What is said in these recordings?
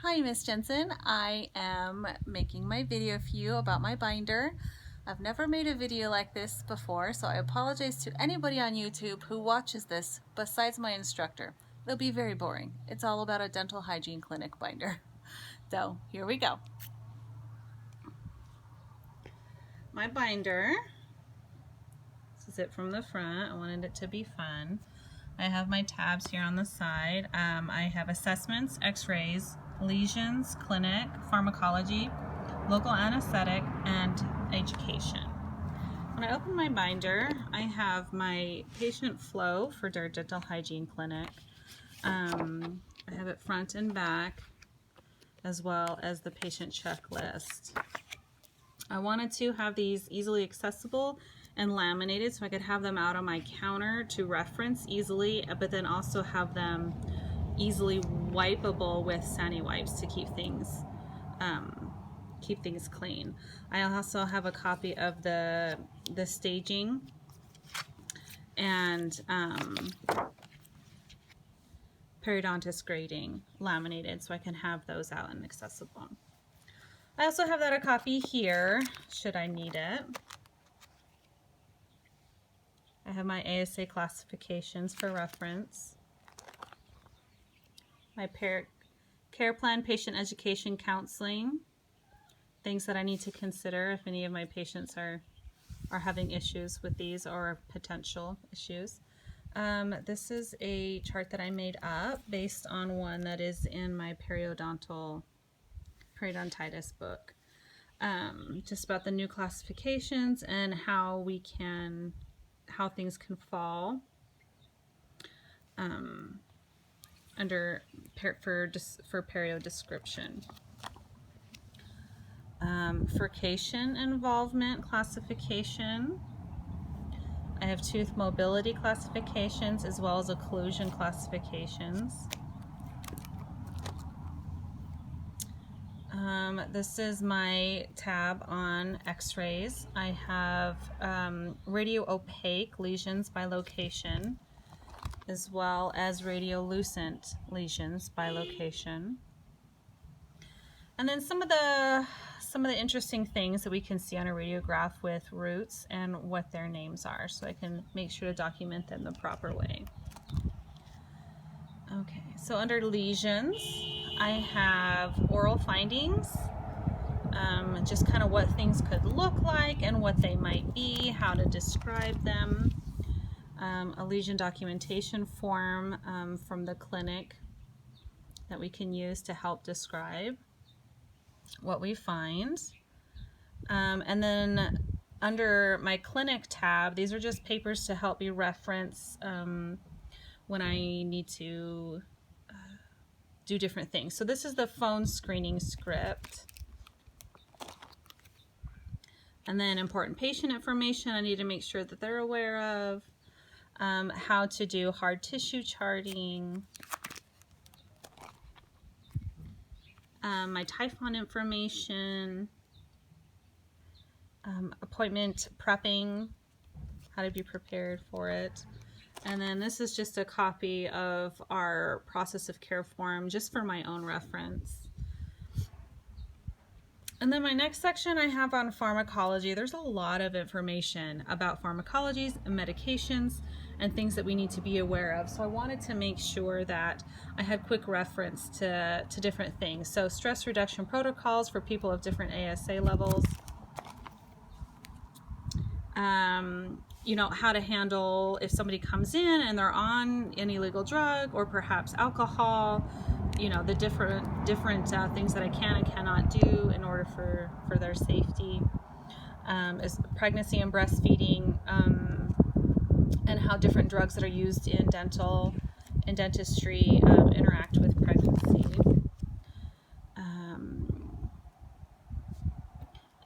Hi, Miss Jensen. I am making my video for you about my binder. I've never made a video like this before, so I apologize to anybody on YouTube who watches this besides my instructor. It'll be very boring. It's all about a dental hygiene clinic binder. So here we go. My binder. This is it from the front. I wanted it to be fun. I have my tabs here on the side. I have assessments, x-rays, lesions, clinic, pharmacology, local anesthetic, and education. When I open my binder, I have my patient flow for their dental hygiene clinic. I have it front and back, as well as the patient checklist. I wanted to have these easily accessible and laminated so I could have them out on my counter to reference easily, but then also have them easily wipeable with Sani wipes to keep things clean. I also have a copy of the staging and periodontist grading laminated so I can have those out and accessible. I also have a copy here should I need it. I have my ASA classifications for reference. My care plan, patient education, counseling, things that I need to consider if any of my patients are having issues with these or potential issues. This is a chart that I made up based on one that is in my periodontitis book. Just about the new classifications and how things can fall under for perio description. Furcation involvement classification. I have tooth mobility classifications as well as occlusion classifications. This is my tab on x-rays. I have radio-opaque lesions by location, as well as radiolucent lesions by location. And then some of the interesting things that we can see on a radiograph with roots and what their names are, so I can make sure to document them the proper way. Okay, so under lesions, I have oral findings, just kind of what things could look like and what they might be, how to describe them. A lesion documentation form from the clinic that we can use to help describe what we find. And then under my clinic tab, these are just papers to help me reference when I need to do different things. So this is the phone screening script. And then important patient information I need to make sure that they're aware of. How to do hard tissue charting. My typhon information. Appointment prepping, how to be prepared for it. And then this is just a copy of our process of care form just for my own reference. And then my next section I have on pharmacology. There's a lot of information about pharmacologies and medications and things that we need to be aware of. So I wanted to make sure that I had quick reference to different things. So stress reduction protocols for people of different ASA levels. You know, how to handle if somebody comes in and they're on an illegal drug or perhaps alcohol, you know, the different things that I can and cannot do in order for their safety. Is pregnancy and breastfeeding, and how different drugs that are used in dentistry interact with pregnancy.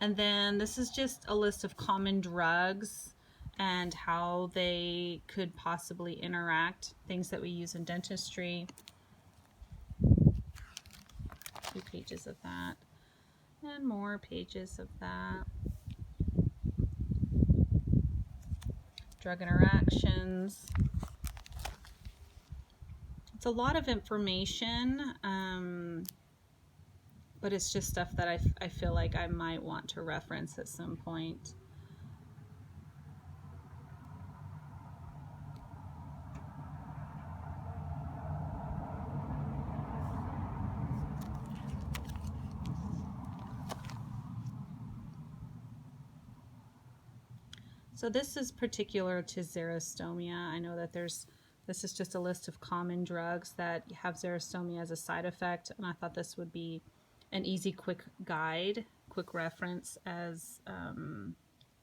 And then this is just a list of common drugs and how they could possibly interact, things that we use in dentistry. 2 pages of that, and more pages of that. Drug interactions. It's a lot of information. but it's just stuff that I feel like I might want to reference at some point. So this is particular to xerostomia. I know that this is just a list of common drugs that have xerostomia as a side effect, and I thought this would be an easy, quick guide, quick reference, as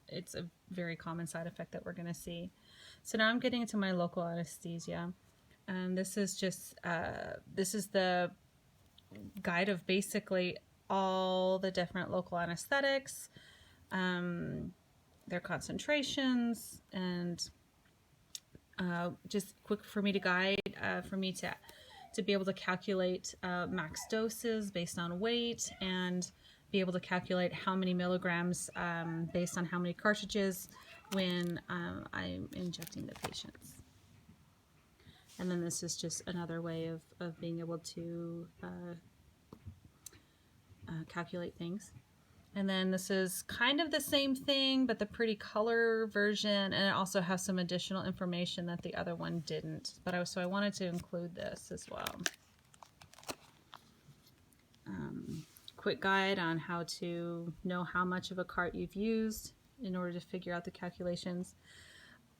it's a very common side effect that we're going to see. So now I'm getting into my local anesthesia, and this is just this is the guide of basically all the different local anesthetics, their concentrations, and just quick for me to guide, for me to be able to calculate max doses based on weight, and be able to calculate how many milligrams based on how many cartridges when I'm injecting the patients. And then this is just another way of being able to calculate things. And then this is kind of the same thing, but the pretty color version, and it also has some additional information that the other one didn't. So I wanted to include this as well. Quick guide on how to know how much of a cart you've used in order to figure out the calculations.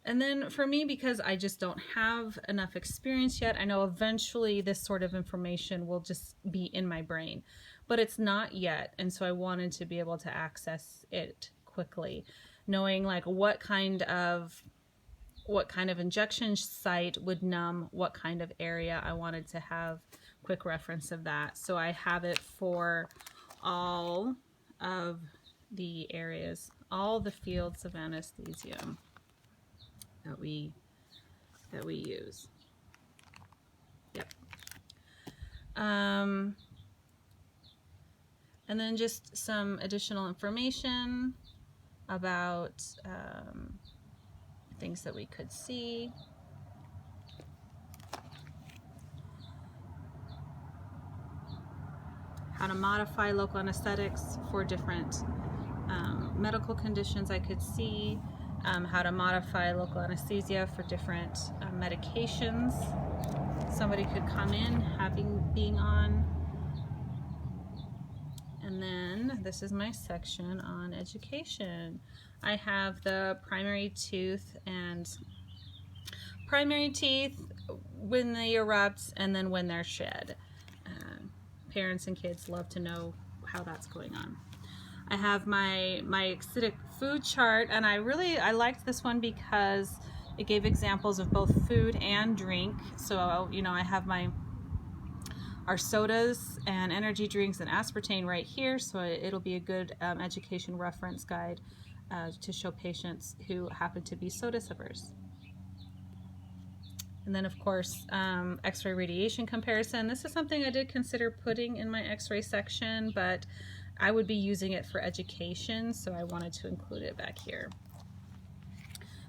And then for me, because I just don't have enough experience yet, I know eventually this sort of information will just be in my brain, but it's not yet. And so I wanted to be able to access it quickly, knowing like what kind of injection site would numb what kind of area. I wanted to have quick reference of that. So I have it for all of the areas, all the fields of anesthesia that we use. Yep. And then just some additional information about things that we could see. How to modify local anesthetics for different medical conditions I could see. How to modify local anesthesia for different medications somebody could come in being on. And then this is my section on education. I have the primary tooth and primary teeth when they erupt, and then when they're shed. Parents and kids love to know how that's going on. I have my acidic food chart, and I liked this one because it gave examples of both food and drink. So, you know, I have our sodas and energy drinks and aspartame right here, so it'll be a good education reference guide to show patients who happen to be soda sippers. And then, of course, X-ray radiation comparison. This is something I did consider putting in my X-ray section, but I would be using it for education, so I wanted to include it back here.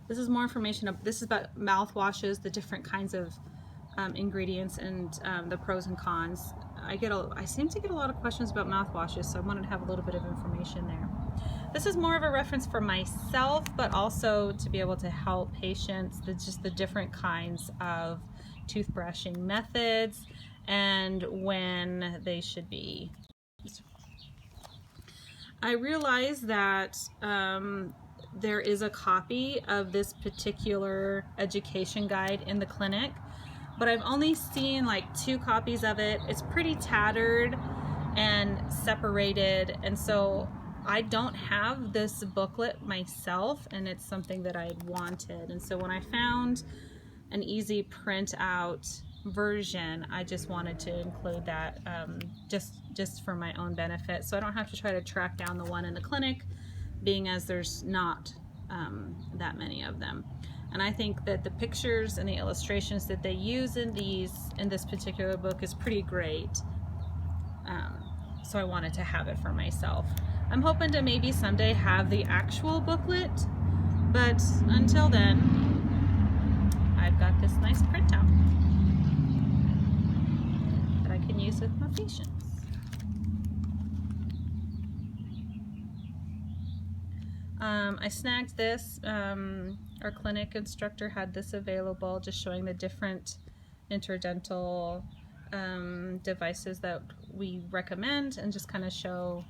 This is more information. This is about mouthwashes, the different kinds of ingredients, and the pros and cons. I seem to get a lot of questions about mouthwashes, so I wanted to have a little bit of information there. This is more of a reference for myself, but also to be able to help patients, just the different kinds of toothbrushing methods and when they should be used. I realize that there is a copy of this particular education guide in the clinic, but I've only seen like 2 copies of it. It's pretty tattered and separated, and so I don't have this booklet myself, and it's something that I wanted. And so when I found an easy print out version, I just wanted to include that just for my own benefit, so I don't have to try to track down the one in the clinic, being as there's not that many of them. And I think that the pictures and the illustrations that they use in this particular book is pretty great. So I wanted to have it for myself. I'm hoping to maybe someday have the actual booklet, but until then, I've got this nice printout that I can use with my patients. I snagged this. Our clinic instructor had this available, just showing the different interdental devices that we recommend, and just kind of show,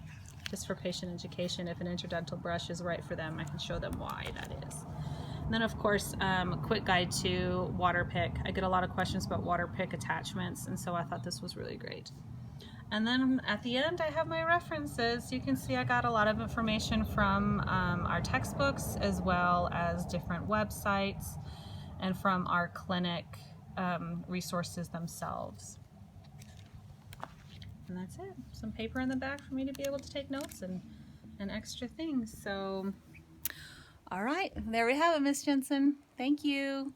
just for patient education, if an interdental brush is right for them, I can show them why that is. And then, of course, a quick guide to water pick. I get a lot of questions about water pick attachments, and so I thought this was really great. And then at the end, I have my references. You can see I got a lot of information from our textbooks, as well as different websites, and from our clinic resources themselves. And that's it. Some paper in the back for me to be able to take notes and extra things. So, all right, there we have it, Miss Jensen. Thank you.